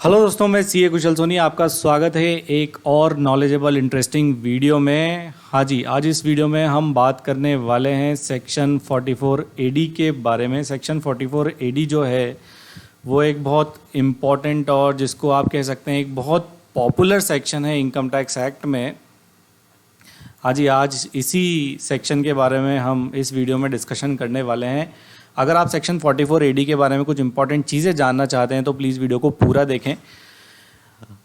Hello दोस्तों, मैं CA कुशल सोनी, आपका स्वागत है एक और नॉलेजेबल इंटरेस्टिंग वीडियो में। हाँ जी, आज इस वीडियो में हम बात करने वाले हैं सेक्शन 44 एडी के बारे में। सेक्शन 44 एडी जो है वो एक बहुत इम्पॉर्टेंट और जिसको आप कह सकते हैं एक बहुत पॉपुलर सेक्शन है इनकम टैक्स एक्ट में। हाँ जी, आज इसी सेक्शन के बारे में हम इस वीडियो में डिस्कशन करने वाले हैं। अगर आप सेक्शन 44 एडी के बारे में कुछ इंपॉर्टेंट चीज़ें जानना चाहते हैं तो प्लीज़ वीडियो को पूरा देखें।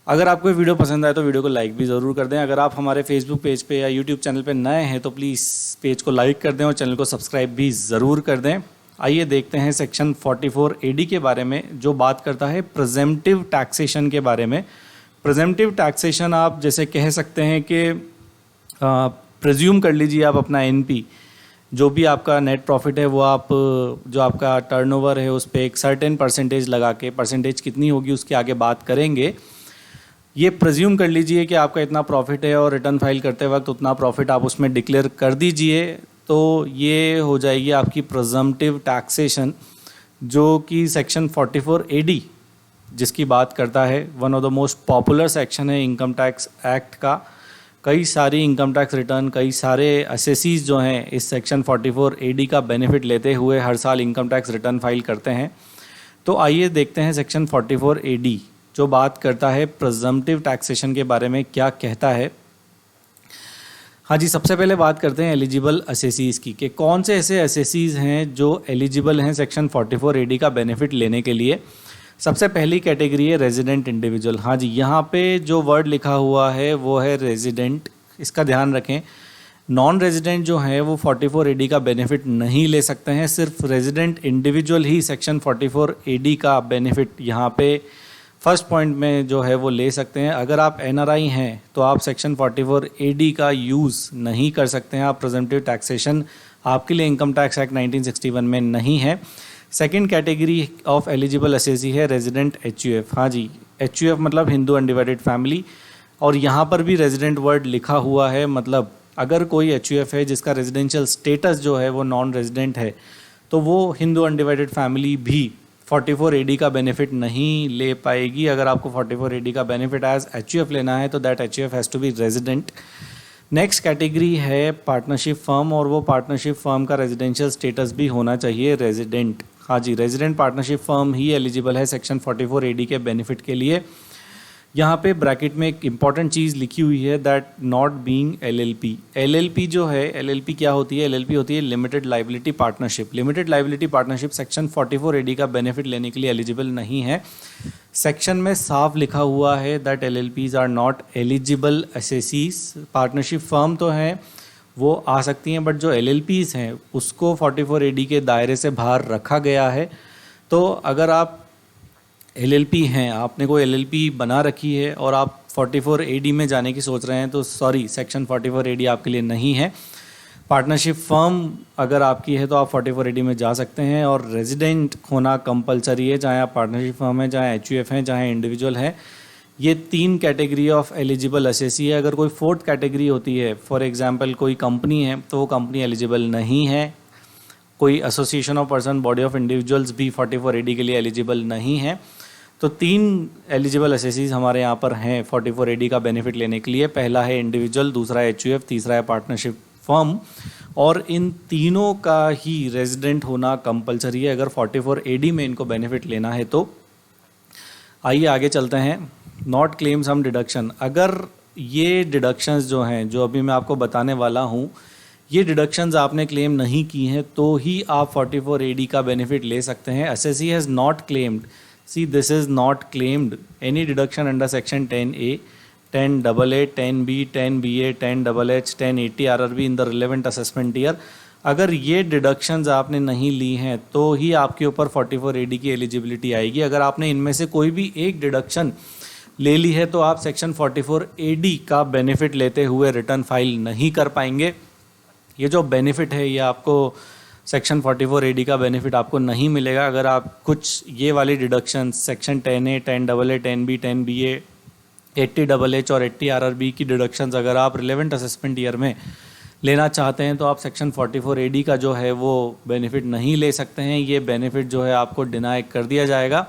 अगर आपको ये वीडियो पसंद आए तो वीडियो को लाइक भी ज़रूर कर दें। अगर आप हमारे फेसबुक पेज पे या यूट्यूब चैनल पे नए हैं तो प्लीज़ पेज को लाइक कर दें और चैनल को सब्सक्राइब भी ज़रूर कर दें। आइए देखते हैं सेक्शन 44 एडी के बारे में, जो बात करता है प्रेजेम्पटिव टैक्सेशन के बारे में। प्रेजेम्पटिव टैक्सेशन आप जैसे कह सकते हैं कि प्रेज्यूम कर लीजिए आप अपना एनपी, जो भी आपका नेट प्रॉफिट है वो आप जो आपका टर्नओवर है उस पर एक सर्टेन परसेंटेज लगा के, परसेंटेज कितनी होगी उसके आगे बात करेंगे। ये प्रेज्यूम कर लीजिए कि आपका इतना प्रॉफिट है और रिटर्न फाइल करते वक्त उतना प्रॉफिट आप उसमें डिक्लेयर कर दीजिए, तो ये हो जाएगी आपकी प्रेजम्पटिव टैक्सेशन, जो कि सेक्शन 44 एडी जिसकी बात करता है। One of the most popular section है इनकम टैक्स एक्ट का। कई सारी इनकम टैक्स रिटर्न, कई सारे एसएसीज जो हैं इस सेक्शन 44 एडी का बेनिफिट लेते हुए हर साल इनकम टैक्स रिटर्न फाइल करते हैं। तो आइए देखते हैं सेक्शन 44 एडी जो बात करता है प्रेजम्पटिव टैक्सेशन के बारे में क्या कहता है। हाँ जी, सबसे पहले बात करते हैं एलिजिबल एसएसीज की, कि कौन से ऐसे एसएसीज हैं जो एलिजिबल हैं सेक्शन 44 एडी का बेनिफिट लेने के लिए। सबसे पहली कैटेगरी है रेजिडेंट इंडिविजुअल। हाँ जी, यहाँ पे जो वर्ड लिखा हुआ है वो है रेजिडेंट, इसका ध्यान रखें। नॉन रेजिडेंट जो है वो 44 एडी का बेनिफिट नहीं ले सकते हैं, सिर्फ रेजिडेंट इंडिविजुअल ही सेक्शन 44 एडी का बेनिफिट यहाँ पे फर्स्ट पॉइंट में जो है वो ले सकते हैं। अगर आप एनआरआई हैं तो आप सेक्शन 44 एडी का यूज़ नहीं कर सकते हैं। आप प्रेजेम्पटिव टैक्सेशन आपके लिए इनकम टैक्स एक्ट 1961 में नहीं है। Second category of eligible SSC है रेजिडेंट एचयूएफ। हाँ जी, एचयूएफ मतलब हिंदू अनडिवाइडेड फैमिली, और यहाँ पर भी रेजिडेंट वर्ड लिखा हुआ है। मतलब अगर कोई एचयूएफ है जिसका रेजिडेंशियल स्टेटस जो है वो नॉन रेजिडेंट है तो वो हिंदू अनडिवाइडेड फैमिली भी 44 एडी का बेनिफिट नहीं ले पाएगी। अगर आपको 44 एडी का बेनिफिट एज एचयूएफ लेना है तो that HUF has to be resident. Next category है पार्टनरशिप फर्म, और वो पार्टनरशिप फर्म का रेजिडेंशियल स्टेटस भी होना चाहिए रेजिडेंट। हाँ जी, रेजिडेंट पार्टनरशिप फर्म ही एलिजिबल है सेक्शन 44 एडी के बेनिफिट के लिए। यहाँ पे ब्रैकेट में एक इंपॉर्टेंट चीज़ लिखी हुई है, that not being LLP. LLP जो है, एलएलपी क्या होती है? एलएलपी होती है limited liability partnership. Limited liability partnership section 44 AD का बेनिफिट लेने के लिए एलिजिबल नहीं है। सेक्शन में साफ लिखा हुआ है that LLPs are not eligible assessees. Partnership firm तो हैं, वो आ सकती हैं, बट जो एलएलपीज हैं उसको 44 एडी के दायरे से बाहर रखा गया है। तो अगर आप एलएलपी हैं, आपने कोई एलएलपी बना रखी है और आप 44 एडी में जाने की सोच रहे हैं तो सॉरी, सेक्शन 44 एडी आपके लिए नहीं है। पार्टनरशिप फर्म अगर आपकी है तो आप 44 एडी में जा सकते हैं, और रेजिडेंट होना कंपलसरी है, चाहे आप पार्टनरशिप फर्म है, चाहे एचयूएफ हैं, चाहे इंडिविजुअल है। ये तीन कैटेगरी ऑफ एलिजिबल एसएसी है। अगर कोई फोर्थ कैटेगरी होती है, फॉर एग्जांपल कोई कंपनी है, तो वो कंपनी एलिजिबल नहीं है। कोई association of person, body of individuals भी 44 एडी के लिए एलिजिबल नहीं है। तो तीन एलिजिबल एसएसीज हमारे यहाँ पर हैं 44 एडी का बेनिफिट लेने के लिए। पहला है इंडिविजुअल, दूसरा है एचयूएफ, तीसरा है पार्टनरशिप फर्म, और इन तीनों का ही रेजिडेंट होना कंपलसरी है अगर 44 एडी में इनको बेनिफिट लेना है तो। आइए आगे चलते हैं। Not claim some deduction. अगर ये डिडक्शंस जो हैं, जो अभी मैं आपको बताने वाला हूँ, ये डिडक्शंस आपने क्लेम नहीं की हैं तो ही आप 44 एडी का बेनिफिट ले सकते हैं। SSC has not claimed, see this is not claimed any deduction under section 10A, 10AA, 10B, 10BA, 10HH, 1080 RRB in the relevant assessment year. अगर ये डिडक्शंस आपने नहीं ली हैं तो ही आपके ऊपर 44 एडी की एलिजिबिलिटी आएगी। अगर आपने इनमें से कोई भी एक डिडक्शन ले ली है तो आप सेक्शन 44 एडी का बेनिफिट लेते हुए रिटर्न फाइल नहीं कर पाएंगे। ये जो बेनिफिट है ये आपको सेक्शन 44 एडी का बेनिफिट आपको नहीं मिलेगा अगर आप कुछ ये वाली deduction section 10A, 10AA, 10B, 10BA, 80HH और 80 RRB की डिडक्शंस अगर आप रिलेवेंट असेसमेंट ईयर में लेना चाहते हैं तो आप सेक्शन 44 एडी का जो है वो बेनिफिट नहीं ले सकते हैं। ये बेनिफिट जो है आपको डिनाई कर दिया जाएगा।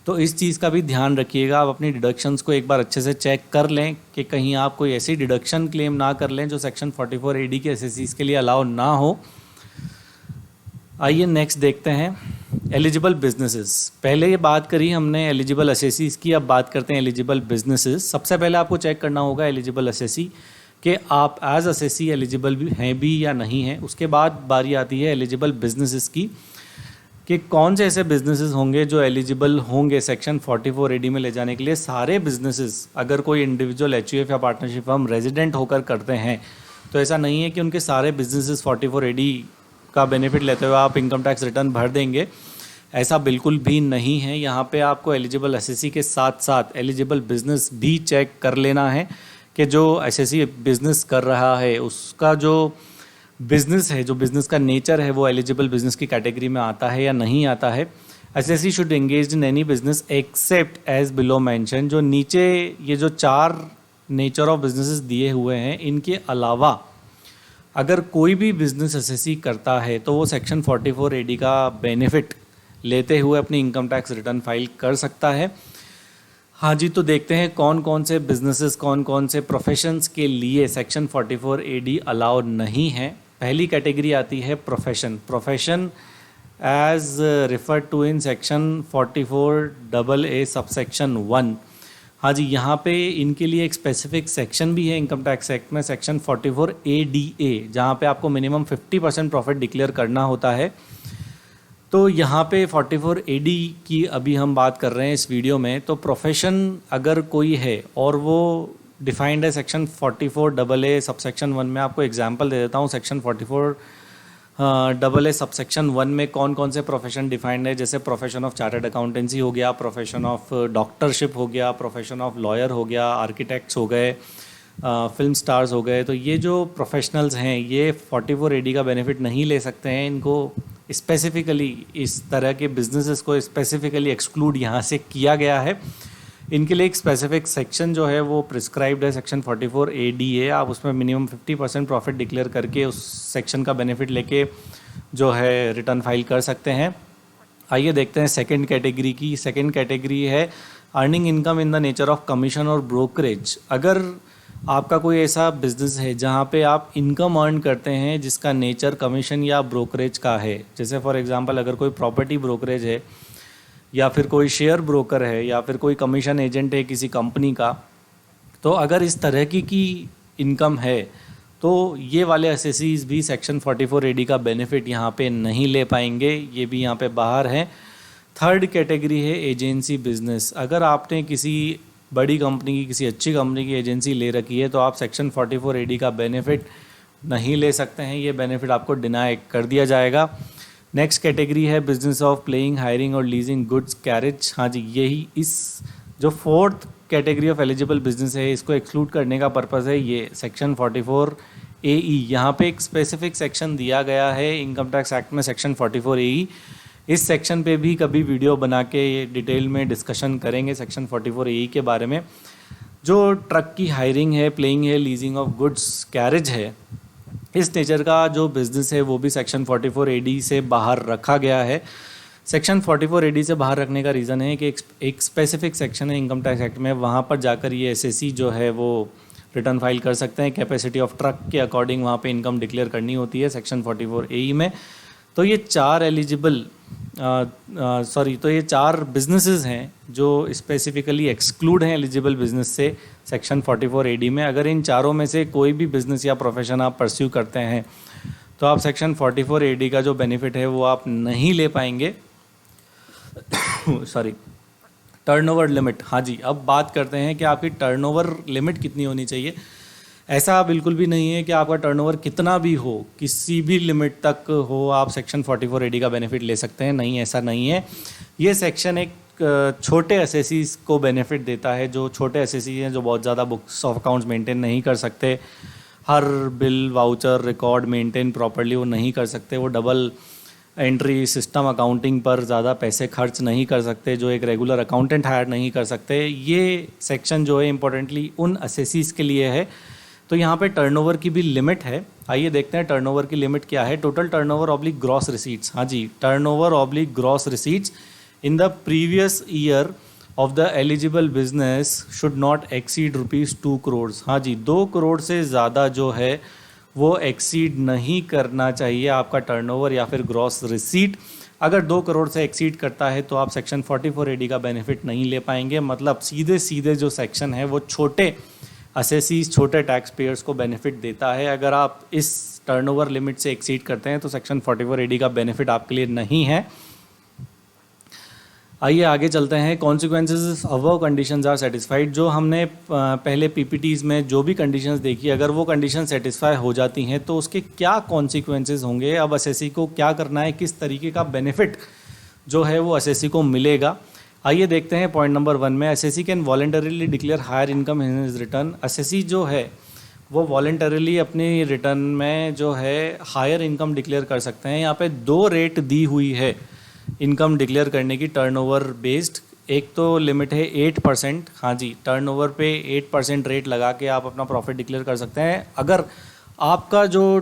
तो इस चीज़ का भी ध्यान रखिएगा, आप अपनी डिडक्शंस को एक बार अच्छे से चेक कर लें कि कहीं आप कोई ऐसी डिडक्शन क्लेम ना कर लें जो सेक्शन 44 AD के एसएससीज के लिए अलाउ ना हो। आइए नेक्स्ट देखते हैं एलिजिबल बिजनेसेस। पहले ये बात करी हमने एलिजिबल एसएससीज की, अब बात करते हैं एलिजिबल बिजनेसेस। सबसे पहले आपको चेक करना होगा एलिजिबल एसएससी कि आप एज एसएससी एलिजिबल भी हैं भी या नहीं हैं। उसके बाद बारी आती है एलिजिबल बिजनेसेस की कि कौन से ऐसे बिजनेसेस होंगे जो एलिजिबल होंगे सेक्शन 44 AD में ले जाने के लिए। सारे बिजनेसेस अगर कोई इंडिविजुअल एचयूएफ या पार्टनरशिप फर्म रेजिडेंट होकर करते हैं तो ऐसा नहीं है कि उनके सारे बिजनेसेस 44 AD का बेनिफिट लेते हुए आप इनकम टैक्स रिटर्न भर देंगे, ऐसा बिल्कुल भी नहीं है। यहाँ पे आपको एलिजिबल एसएससी के साथ साथ एलिजिबल बिजनेस भी चेक कर लेना है कि जो एसएससी बिजनेस कर रहा है उसका जो बिजनेस है, जो बिजनेस का नेचर है, वो एलिजिबल बिजनेस की कैटेगरी में आता है या नहीं आता है। SSC should engage in any business except as below mentioned. जो नीचे ये जो 4 नेचर ऑफ बिजनेसेस दिए हुए हैं, इनके अलावा अगर कोई भी बिजनेस एसएससी करता है तो वो सेक्शन 44 AD का बेनिफिट लेते हुए अपनी इनकम टैक्स रिटर्न फाइल कर सकता है। हाँ जी, तो देखते हैं कौन कौन से बिजनेसेस, कौन कौन से प्रोफेशंस के लिए सेक्शन 44 AD अलाउ नहीं है। पहली कैटेगरी आती है profession. Profession as referred to in section 44 AA subsection 1। हाँ जी, यहाँ पे इनके लिए एक स्पेसिफिक सेक्शन भी है इनकम टैक्स एक्ट में, सेक्शन 44 ADA, जहाँ पे आपको मिनिमम 50% प्रॉफिट डिक्लेयर करना होता है। तो यहाँ पे 44 AD की अभी हम बात कर रहे हैं इस वीडियो में। तो प्रोफेशन अगर कोई है और वो डिफाइंड है सेक्शन 44 AA सबसेक्शन 1 में। आपको एग्जांपल दे देता हूँ, सेक्शन 44 AA सबसेक्शन 1 में कौन कौन से प्रोफेशन डिफाइंड है। जैसे प्रोफेशन ऑफ चार्टर्ड अकाउंटेंसी हो गया, प्रोफेशन ऑफ डॉक्टरशिप हो गया, प्रोफेशन ऑफ लॉयर हो गया, आर्किटेक्ट्स हो गए, फिल्म स्टार्स हो गए। तो ये जो प्रोफेशनल्स हैं ये 44 AD का बेनिफिट नहीं ले सकते हैं। इनको स्पेसिफिकली इस तरह के बिजनेसेस को स्पेसिफिकली एक्सक्लूड यहाँ से किया गया है। इनके लिए एक स्पेसिफिक सेक्शन जो है वो प्रिस्क्राइब्ड है, सेक्शन 44 ADA। आप उसमें मिनिमम 50% प्रॉफिट डिक्लेयर करके उस सेक्शन का बेनिफिट लेके जो है रिटर्न फाइल कर सकते हैं। आइए देखते हैं सेकंड कैटेगरी की। सेकंड कैटेगरी है earning income in the nature of commission और ब्रोकरेज। अगर आपका कोई ऐसा बिजनेस है जहाँ पे आप इनकम अर्न करते हैं जिसका नेचर कमीशन या ब्रोकरेज का है, जैसे फॉर एग्जांपल अगर कोई प्रॉपर्टी ब्रोकरेज है या फिर कोई शेयर ब्रोकर है या फिर कोई कमीशन एजेंट है किसी कंपनी का, तो अगर इस तरह की इनकम है तो ये वाले एसएससीज भी सेक्शन 44 AD का बेनिफिट यहाँ पे नहीं ले पाएंगे, ये भी यहाँ पे बाहर हैं। थर्ड कैटेगरी है एजेंसी बिजनेस। अगर आपने किसी बड़ी कंपनी की, किसी अच्छी कंपनी की एजेंसी ले रखी है तो आप सेक्शन 44 AD का बेनिफिट नहीं ले सकते हैं, ये बेनिफिट आपको डिनाई कर दिया जाएगा। नेक्स्ट कैटेगरी है बिजनेस ऑफ प्लेइंग, हायरिंग और लीजिंग गुड्स कैरेज। हाँ जी, यही इस जो fourth category of eligible business है इसको एक्सक्लूड करने का पर्पज़ है ये सेक्शन 44 AE। यहाँ पे एक स्पेसिफिक सेक्शन दिया गया है इनकम टैक्स एक्ट में, सेक्शन 44 AE। इस सेक्शन पे भी कभी वीडियो बना के डिटेल में डिस्कशन करेंगे सेक्शन 44 AE के बारे में। जो ट्रक की हायरिंग है, प्लेइंग है, लीजिंग ऑफ गुड्स कैरेज है, इस नेचर का जो बिज़नेस है वो भी सेक्शन 44 AD से बाहर रखा गया है। सेक्शन 44 AD से बाहर रखने का रीज़न है कि एक स्पेसिफिक सेक्शन है इनकम टैक्स एक्ट में, वहाँ पर जाकर ये एसएससी जो है वो रिटर्न फाइल कर सकते हैं। कैपेसिटी ऑफ ट्रक के अकॉर्डिंग वहाँ पे इनकम डिक्लेयर करनी होती है सेक्शन 44 AE में। तो ये 4 एलिजिबल तो ये 4 बिजनेसेस हैं जो स्पेसिफिकली एक्सक्लूड हैं एलिजिबल बिजनेस से सेक्शन 44 AD में। अगर इन चारों में से कोई भी बिजनेस या प्रोफेशन आप परस्यू करते हैं तो आप सेक्शन 44 AD का जो बेनिफिट है वो आप नहीं ले पाएंगे। Sorry, turnover limit. हाँ जी, अब बात करते हैं कि आपकी टर्नओवर लिमिट कितनी होनी चाहिए। ऐसा बिल्कुल भी नहीं है कि आपका टर्नओवर कितना भी हो, किसी भी लिमिट तक हो, आप सेक्शन 44 AD का बेनिफिट ले सकते हैं। नहीं, ऐसा नहीं है। ये सेक्शन एक छोटे एसएससीज को बेनिफिट देता है। जो छोटे एसएससी हैं, जो बहुत ज़्यादा बुक्स ऑफ अकाउंट्स मेंटेन नहीं कर सकते, हर bill voucher record maintain properly वो नहीं कर सकते, वो डबल एंट्री सिस्टम अकाउंटिंग पर ज़्यादा पैसे खर्च नहीं कर सकते, जो एक रेगुलर अकाउंटेंट हायर नहीं कर सकते, ये सेक्शन जो है इम्पोर्टेंटली उन एसएससीज के लिए है। तो यहाँ पे टर्नओवर की भी लिमिट है। आइए देखते हैं टर्नओवर की लिमिट क्या है। Total turnover oblique gross receipts. हाँ जी, turnover oblique gross receipts in the previous year of the eligible business should not exceed ₹2 crore. हाँ जी, 2 करोड़ से ज़्यादा जो है वो एक्सीड नहीं करना चाहिए आपका टर्नओवर या फिर ग्रॉस रिसीट। अगर 2 करोड़ से एक्सीड करता है तो आप सेक्शन 44AD का बेनिफिट नहीं ले पाएंगे। मतलब सीधे सीधे जो सेक्शन है वो छोटे असेसीज, छोटे टैक्स पेयर्स को बेनिफिट देता है। अगर आप इस टर्नओवर लिमिट से एक्सीड करते हैं तो सेक्शन 44AD का बेनिफिट आपके लिए नहीं है। आइए आगे चलते हैं। Consequences above conditions are satisfied. जो हमने पहले पीपीटीज़ में जो भी कंडीशंस देखी, अगर वो कंडीशन सेटिस्फाई हो जाती हैं तो उसके क्या कॉन्सिक्वेंसेज होंगे, अब असेसी को क्या करना है, किस तरीके का बेनिफिट जो है वो असेसी को मिलेगा। आइए देखते हैं पॉइंट नंबर 1 में। Assessee can voluntarily declare higher income in his return. Assessee जो है वो वॉलंटरीली अपनी रिटर्न में जो है हायर इनकम डिक्लेयर कर सकते हैं। यहाँ पे 2 रेट दी हुई है इनकम डिक्लेयर करने की टर्नओवर बेस्ड। एक तो लिमिट है 8%। हाँ जी, टर्नओवर पे 8% रेट लगा के आप अपना प्रॉफिट डिक्लेयर कर सकते हैं। अगर आपका जो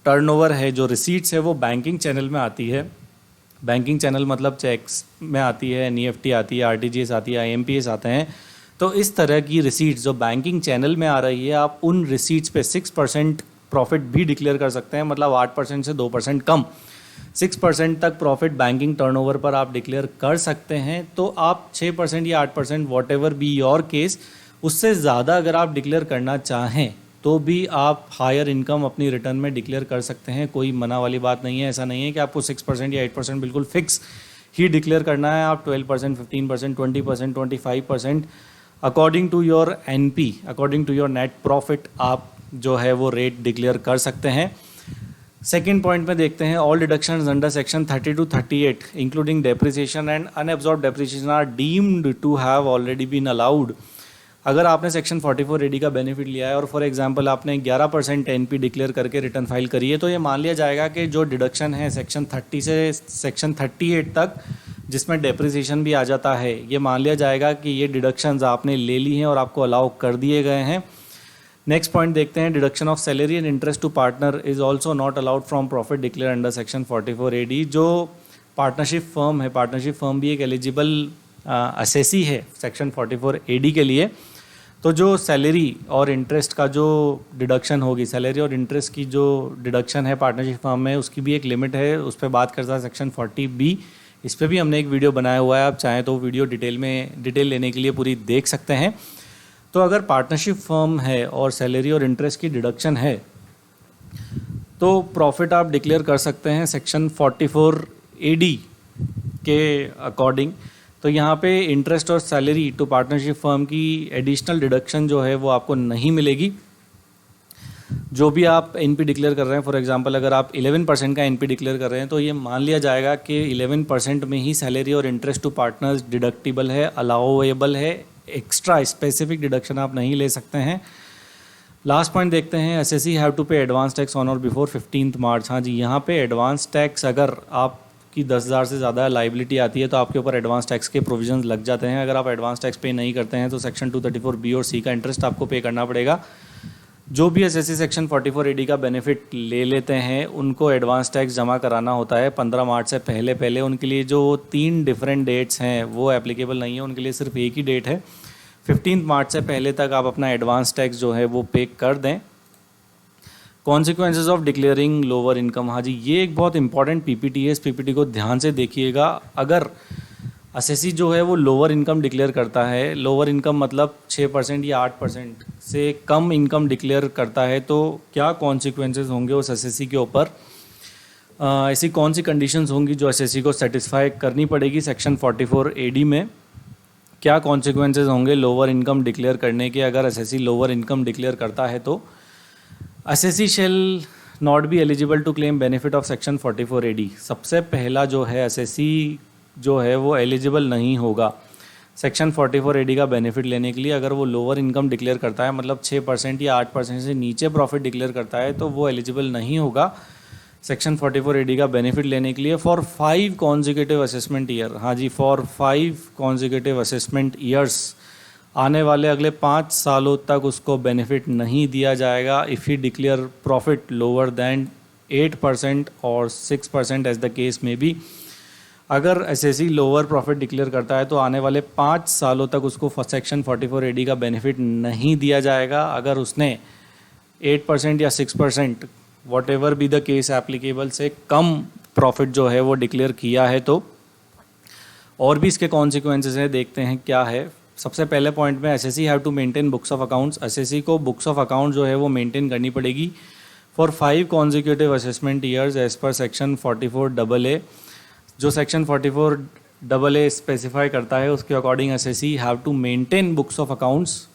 टर्नओवर है, जो रिसीट्स है वो बैंकिंग चैनल में आती है, बैंकिंग चैनल मतलब चेक्स में आती है, NEFT आती है, RTGS आती है, IMPS आते हैं, तो इस तरह की रिसीट्स जो बैंकिंग चैनल में आ रही है, आप उन रिसीट्स पे 6% प्रॉफिट भी डिक्लेयर कर सकते हैं। मतलब 8% से 2% कम, 6% तक प्रॉफिट बैंकिंग टर्नओवर पर आप डिक्लेयर कर सकते हैं। तो आप 6% या 8%, what ever be your case, उससे ज़्यादा अगर आप डिक्लेयर करना चाहें तो भी आप हायर इनकम अपनी रिटर्न में डिक्लेयर कर सकते हैं। कोई मना वाली बात नहीं है। ऐसा नहीं है कि आपको 6% या 8% बिल्कुल फिक्स ही डिक्लेयर करना है। आप 12%, 15%, 20%, 25% according to your NP, according to your net profit आप जो है वो रेट डिक्लेयर कर सकते हैं। सेकेंड पॉइंट में देखते हैं, all deductions under section 30 to 38 including depreciation and unabsorbed depreciation are deemed to have already been allowed. अगर आपने सेक्शन 44AD का बेनिफिट लिया है और फॉर एग्जांपल आपने 11% NP डिक्लेयर करके रिटर्न फाइल करी है, तो ये मान लिया जाएगा कि जो डिडक्शन है सेक्शन 30 से सेक्शन 38 तक, जिसमें डेप्रिसिएशन भी आ जाता है, ये मान लिया जाएगा कि ये डिडक्शंस आपने ले ली हैं और आपको अलाउ कर दिए गए हैं। नेक्स्ट पॉइंट देखते हैं, deduction of salary and interest to partner is also not allowed from profit declare under section 44AD। जो पार्टनरशिप फर्म है, पार्टनरशिप फर्म भी एक एलिजिबल असेसी है सेक्शन 44AD के लिए। तो जो सैलरी और इंटरेस्ट का जो डिडक्शन होगी, सैलरी और इंटरेस्ट की जो डिडक्शन है पार्टनरशिप फर्म में, उसकी भी एक लिमिट है। उस पर बात करता है सेक्शन 40B। इस पर भी हमने एक वीडियो बनाया हुआ है, आप चाहें तो वीडियो डिटेल लेने के लिए पूरी देख सकते हैं। तो अगर पार्टनरशिप फर्म है और सैलरी और इंटरेस्ट की डिडक्शन है तो प्रॉफिट आप डिक्लेयर कर सकते हैं सेक्शन 44AD के अकॉर्डिंग। तो यहाँ पे इंटरेस्ट और सैलरी टू पार्टनरशिप फर्म की एडिशनल डिडक्शन जो है वो आपको नहीं मिलेगी। जो भी आप NP डिक्लेयर कर रहे हैं, फॉर एग्जांपल अगर आप 11% का NP डिक्लेयर कर रहे हैं, तो ये मान लिया जाएगा कि 11% में ही सैलरी और इंटरेस्ट टू पार्टनर्स डिडक्टिबल है, अलाउएबल है। एक्स्ट्रा स्पेसिफिक डिडक्शन आप नहीं ले सकते हैं। लास्ट पॉइंट देखते हैं, असेसी हैव टू पे एडवांस टैक्स ऑन और बिफोर 15 मार्च। हाँ जी, यहाँ पे एडवांस टैक्स अगर आपकी 10,000 से ज़्यादा लाइबिलिटी आती है तो आपके ऊपर एडवांस टैक्स के प्रोविजंस लग जाते हैं। अगर आप एडवांस टैक्स पे नहीं करते हैं तो सेक्शन 234B और C का इंटरेस्ट आपको पे करना पड़ेगा। जो भी असेसी सेक्शन 44AD का बेनिफिट ले लेते हैं उनको एडवांस टैक्स जमा कराना होता है 15 मार्च से पहले। उनके लिए जो 3 डिफरेंट डेट्स हैं वो एप्लीकेबल नहीं है, उनके लिए सिर्फ एक ही डेट है। 15 मार्च से पहले तक आप अपना एडवांस टैक्स जो है वो पे कर दें। Consequences of declaring lower income. हाँ जी, ये एक बहुत इंपॉर्टेंट PPT है, इस PPT को ध्यान से देखिएगा। अगर असेसी जो है वो लोअर इनकम डिक्लेयर करता है, लोअर इनकम मतलब 6% या 8% से कम इनकम डिक्लेयर करता है, तो क्या कॉन्सिक्वेंसेज होंगे उस असेसी के ऊपर। ऐसी कौन सी कंडीशंस होंगी जो असेसी को सेटिस्फाई करनी पड़ेगी सेक्शन 44AD में। क्या कॉन्सिक्वेंसेज होंगे लोअर इनकम डिक्लेयर करने के। अगर असेसी लोअर इनकम डिक्लेयर करता है तो assessee shall not be eligible to claim benefit of section 44AD। सबसे पहला जो है, असेसी जो है वो एलिजिबल नहीं होगा सेक्शन 44AD का बेनिफिट लेने के लिए। अगर वो लोअर इनकम डिक्लेयर करता है, मतलब 6% या 8% से नीचे प्रॉफिट डिक्लेयर करता है, तो वो एलिजिबल नहीं होगा सेक्शन 44AD का बेनिफिट लेने के लिए फॉर 5 कॉन्जिक्यूटिव असेसमेंट ईयर। हाँ जी, फॉर 5 कॉन्जिक्यूटिव असेसमेंट ईयर्स, आने वाले अगले 5 सालों तक उसको बेनिफिट नहीं दिया जाएगा if he declare profit lower than 8% और 6% एज द केस में बी। अगर एसएससी लोअर प्रॉफिट डिक्लेयर करता है तो आने वाले 5 सालों तक उसको सेक्शन 44 एडी का बेनिफिट नहीं दिया जाएगा। अगर उसने 8% या 6% what ever be the case applicable से कम प्रॉफिट जो है वो डिक्लेयर किया है तो और भी इसके कॉन्सिक्वेंसेज हैं, देखते हैं क्या है। सबसे पहले पॉइंट में SSC have to maintain books of accounts. SSC को बुक्स ऑफ अकाउंट जो है वो मेंटेन करनी पड़ेगी for 5 consecutive assessment years as per section 44AA। जो सेक्शन 44AA स्पेसिफाई करता है उसके according SSC have to maintain books of accounts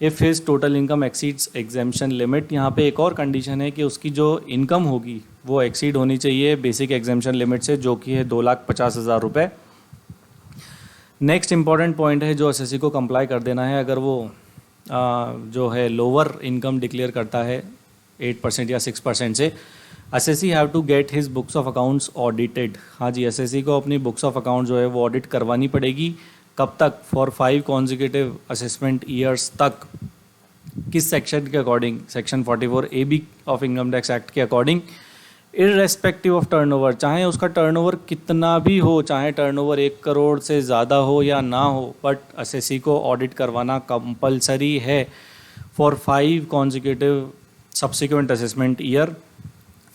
if his total income exceeds exemption limit. यहाँ पे एक और कंडीशन है कि उसकी जो इनकम होगी वो एक्सीड होनी चाहिए बेसिक एग्जेम्पशन लिमिट से, जो कि है 2,50,000 रुपये। नेक्स्ट इंपॉर्टेंट पॉइंट है जो एसएससी को कंप्लाई कर देना है अगर वो जो है लोअर इनकम डिक्लेयर करता है 8% या 6% से। SSC have to get his books of accounts audited. हाँ जी, एसएससी को अपनी बुक्स ऑफ अकाउंट जो है वो ऑडिट करवानी पड़ेगी। कब तक? फॉर 5 कॉन्जिक्यूटिव असेसमेंट ईयर्स तक। किस सेक्शन के according? Section 44AB of income tax act के अकॉर्डिंग। इररेस्पेक्टिव ऑफ टर्नओवर, चाहे उसका टर्नओवर कितना भी हो, चाहे टर्नओवर 1 करोड़ से ज़्यादा हो या ना हो, बट एसएससी को ऑडिट करवाना कंपलसरी है for 5 consecutive subsequent assessment year.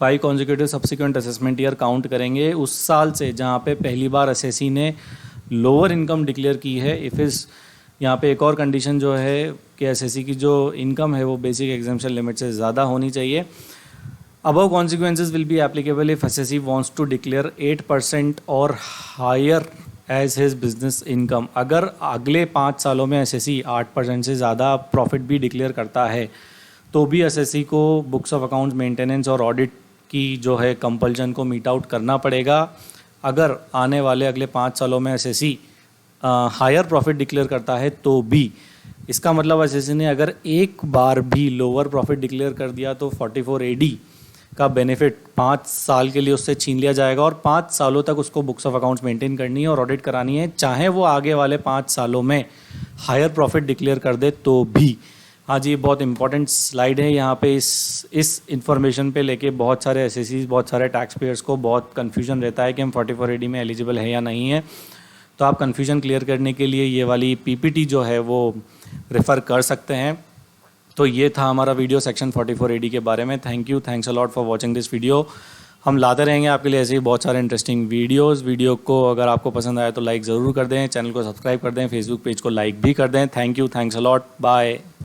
5 consecutive subsequent assessment year count करेंगे उस साल से जहाँ पे पहली बार एसएससी ने लोअर इनकम डिक्लेयर की है। इफ़ इस यहाँ पे एक और कंडीशन जो है कि एसएससी की जो इनकम है वो बेसिक एग्जेम्पशन लिमिट से ज़्यादा होनी चाहिए। Above consequences will be applicable if SSC wants to declare 8% or higher as his business income। अगर अगले 5 सालों में SSC 8% से ज़्यादा प्रॉफिट भी डिक्लेयर करता है तो भी SSC को बुक्स ऑफ अकाउंट्स मेंटेनेंस और ऑडिट की जो है कंपल्शन को मीट आउट करना पड़ेगा। अगर आने वाले अगले 5 सालों में SSC हायर प्रॉफिट डिक्लेयर करता है तो भी। इसका मतलब एसएससी ने अगर एक बार भी लोअर प्रॉफिट डिक्लेयर कर दिया तो 44AD का बेनिफिट 5 साल के लिए उससे छीन लिया जाएगा और 5 सालों तक उसको बुक्स ऑफ अकाउंट्स मेंटेन करनी है और ऑडिट करानी है, चाहे वो आगे वाले 5 सालों में हायर प्रॉफिट डिक्लेयर कर दे तो भी। हाँ जी, बहुत इंपॉर्टेंट स्लाइड है। यहाँ पे इस इंफॉर्मेशन पे लेके बहुत सारे एसएससी, बहुत सारे टैक्स पेयर्स को बहुत कन्फ्यूजन रहता है कि हम 44AD में एलिजिबल है या नहीं है। तो आप कन्फ्यूजन क्लियर करने के लिए ये वाली पीपीटी जो है वो रेफ़र कर सकते हैं। तो ये था हमारा वीडियो सेक्शन 44AD के बारे में। Thanks a lot for watching this video. हम लाते रहेंगे आपके लिए ऐसे ही बहुत सारे इंटरेस्टिंग वीडियोस। वीडियो को अगर आपको पसंद आया तो लाइक ज़रूर कर दें, चैनल को सब्सक्राइब कर दें, फेसबुक पेज को लाइक भी कर दें। Thanks a lot, bye.